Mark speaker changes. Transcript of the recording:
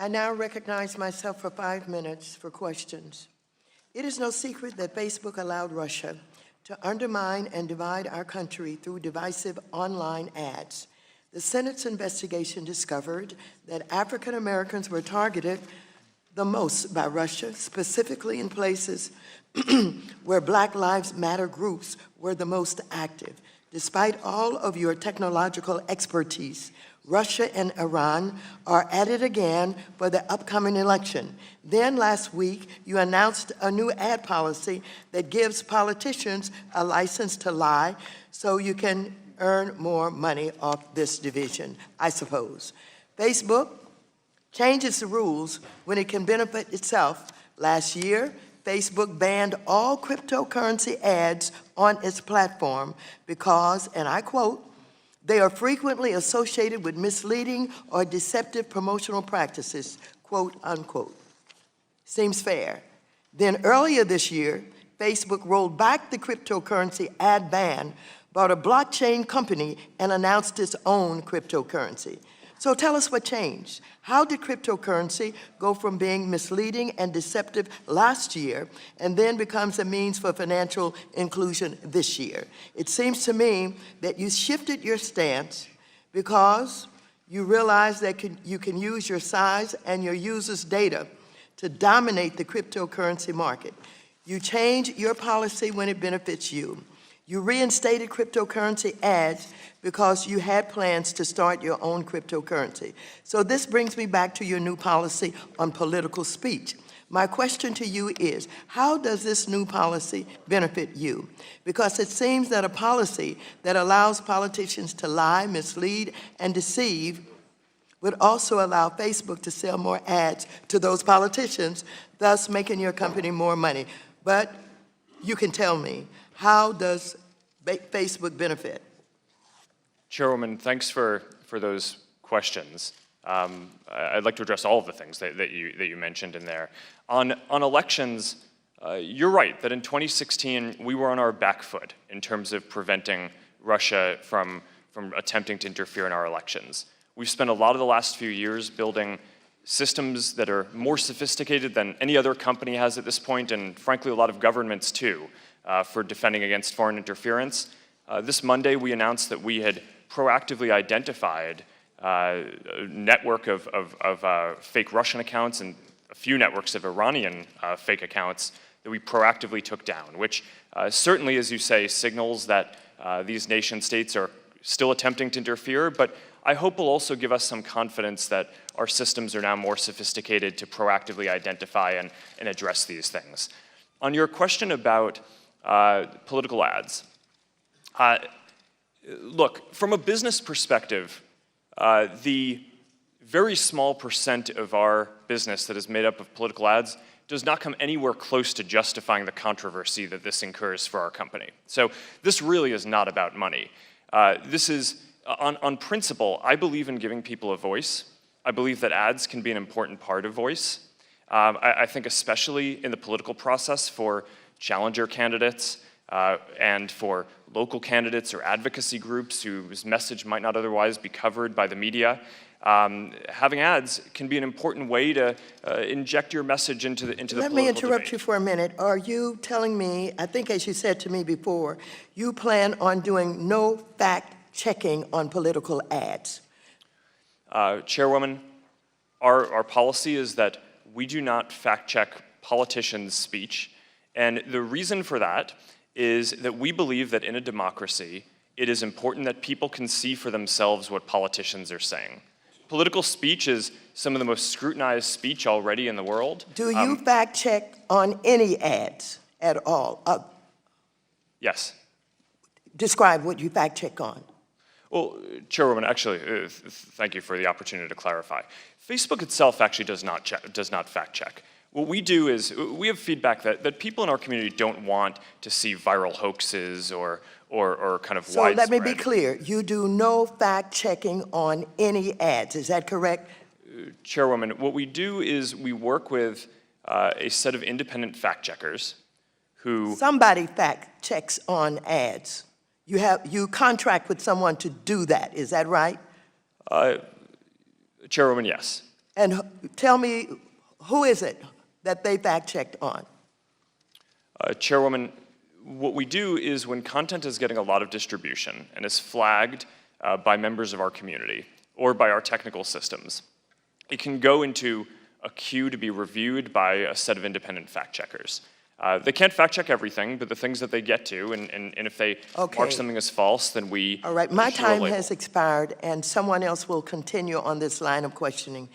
Speaker 1: I now recognize myself for 5 minutes for questions. It is no secret that Facebook allowed Russia to undermine and divide our country through divisive online ads. The Senate's investigation discovered that African Americans were targeted the most by Russia, specifically in places where Black Lives Matter groups were the most active. Despite all of your technological expertise, Russia and Iran are at it again for the upcoming election. Then last week, you announced a new ad policy that gives politicians a license to lie so you can earn more money off this division, I suppose. Facebook changes the rules when it can benefit itself. Last year, Facebook banned all cryptocurrency ads on its platform because, and I quote, "They are frequently associated with misleading or deceptive promotional practices," quote unquote. Seems fair. Then earlier this year, Facebook rolled back the cryptocurrency ad ban, bought a blockchain company, and announced its own cryptocurrency. So tell us what changed. How did cryptocurrency go from being misleading and deceptive last year and then becomes a means for financial inclusion this year? It seems to me that you shifted your stance because you realized that you can use your size and your users' data to dominate the cryptocurrency market. You change your policy when it benefits you. You reinstated cryptocurrency ads because you had plans to start your own cryptocurrency. So this brings me back to your new policy on political speech. My question to you is, how does this new policy benefit you? Because it seems that a policy that allows politicians to lie, mislead, and deceive would also allow Facebook to sell more ads to those politicians, thus making your company more money. But you can tell me, how does Facebook benefit?
Speaker 2: Chairwoman, thanks for those questions. I'd like to address all of the things that you mentioned in there. On elections, you're right that in 2016 we were on our back foot in terms of preventing Russia from attempting to interfere in our elections. We've spent a lot of the last few years building systems that are more sophisticated than any other company has at this point, and frankly a lot of governments too, for defending against foreign interference. This Monday we announced that we had proactively identified a network of fake Russian accounts and a few networks of Iranian fake accounts that we proactively took down, which certainly, as you say, signals that these nation states are still attempting to interfere, but I hope will also give us some confidence that our systems are now more sophisticated to proactively identify and address these things. On your question about political ads, look, from a business perspective, the very small percent of our business that is made up of political ads does not come anywhere close to justifying the controversy that this incurs for our company. So this really is not about money. This is, on principle, I believe in giving people a voice. I believe that ads can be an important part of voice. I think especially in the political process for challenger candidates and for local candidates or advocacy groups whose message might not otherwise be covered by the media, having ads can be an important way to inject your message into the political debate.
Speaker 1: Let me interrupt you for a minute. Are you telling me, I think as you said to me before, you plan on doing no fact checking on political ads?
Speaker 2: Chairwoman, our policy is that we do not fact check politicians' speech, and the reason for that is that we believe that in a democracy, it is important that people can see for themselves what politicians are saying. Political speech is some of the most scrutinized speech already in the world.
Speaker 1: Do you fact check on any ads at all?
Speaker 2: Yes.
Speaker 1: Describe what you fact check on.
Speaker 2: Well, Chairwoman, actually, thank you for the opportunity to clarify. Facebook itself actually does not fact check. What we do is, we have feedback that people in our community don't want to see viral hoaxes or kind of widespread.
Speaker 1: So let me be clear, you do no fact checking on any ads, is that correct?
Speaker 2: Chairwoman, what we do is we work with a set of independent fact checkers who...
Speaker 1: Somebody fact checks on ads. You contract with someone to do that, is that right?
Speaker 2: Chairwoman, yes.
Speaker 1: And tell me, who is it that they fact-checked on?
Speaker 2: Chairwoman, what we do is when content is getting a lot of distribution and is flagged by members of our community or by our technical systems, it can go into a queue to be reviewed by a set of independent fact checkers. They can't fact check everything, but the things that they get to, and if they mark something as false, then we
Speaker 1: All right, my
Speaker 2: issue a
Speaker 1: time
Speaker 2: label.
Speaker 1: has expired, and someone else will continue on this line of questioning.